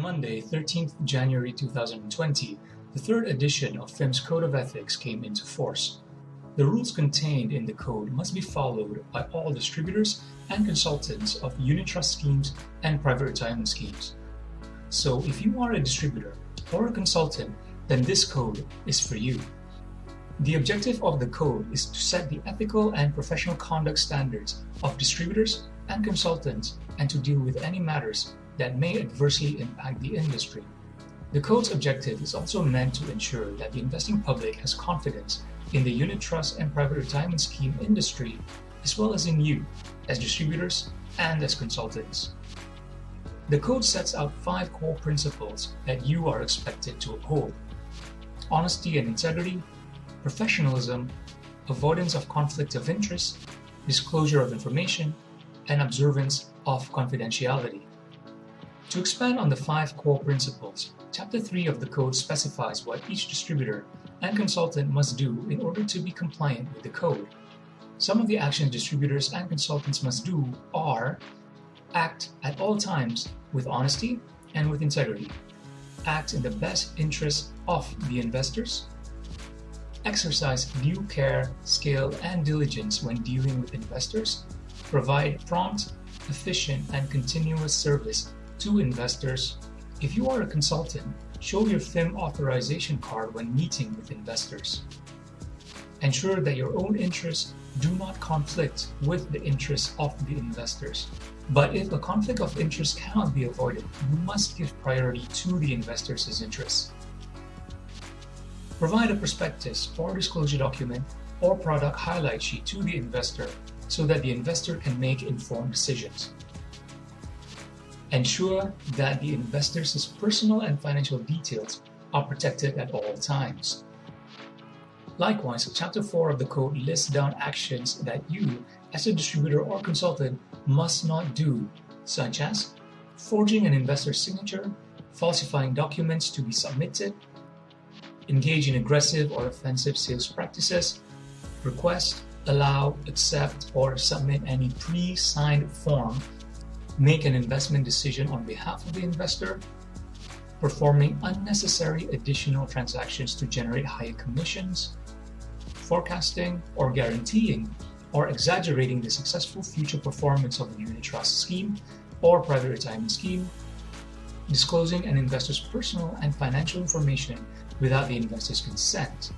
Monday, 13th January 2020, the third edition of FIMM's Code of Ethics came into force. The rules contained in the code must be followed by all distributors and consultants of unit trust schemes and private retirement schemes. So if you are a distributor or a consultant, then this code is for you. The objective of the code is to set the ethical and professional conduct standards of distributors and consultants and to deal with any matters that may adversely impact the industry. The code's objective is also meant to ensure that the investing public has confidence in the unit trust and private retirement scheme industry, as well as in you, as distributors and as consultants. The code sets out 5 core principles that you are expected to uphold: honesty and integrity, professionalism, avoidance of conflict of interest, disclosure of information, and observance of confidentiality. To expand on the 5 core principles, Chapter 3 of the code specifies what each distributor and consultant must do in order to be compliant with the code. Some of the actions distributors and consultants must do are: act at all times with honesty and with integrity, act in the best interest of the investors, exercise due care, skill, and diligence when dealing with investors, provide prompt, efficient, and continuous service to investors. If you are a consultant, show your FIMM authorization card when meeting with investors. Ensure that your own interests do not conflict with the interests of the investors. But if a conflict of interest cannot be avoided, you must give priority to the investors' interests. Provide a prospectus or disclosure document or product highlight sheet to the investor so that the investor can make informed decisions. Ensure that the investors' personal and financial details are protected at all times. Likewise, Chapter 4 of the code lists down actions that you, as a distributor or consultant, must not do, such as forging an investor's signature, falsifying documents to be submitted, engage in aggressive or offensive sales practices, request, allow, accept, or submit any pre-signed form, make an investment decision on behalf of the investor, performing unnecessary additional transactions to generate higher commissions, forecasting or guaranteeing or exaggerating the successful future performance of a unit trust scheme or private retirement scheme, disclosing an investor's personal and financial information without the investor's consent.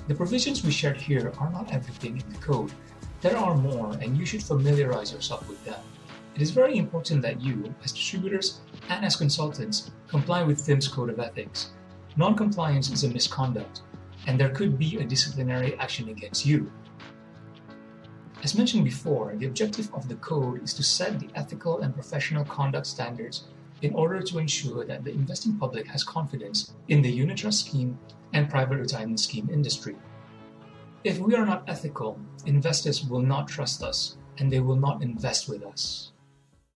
The provisions we shared here are not everything in the code. There are more, and you should familiarize yourself with them. It is very important that you, as distributors and as consultants, comply with FIMM's Code of Ethics. Non-compliance is a misconduct, and there could be a disciplinary action against you. As mentioned before, the objective of the code is to set the ethical and professional conduct standards in order to ensure that the investing public has confidence in the unit trust scheme and private retirement scheme industry. If we are not ethical, investors will not trust us and they will not invest with us.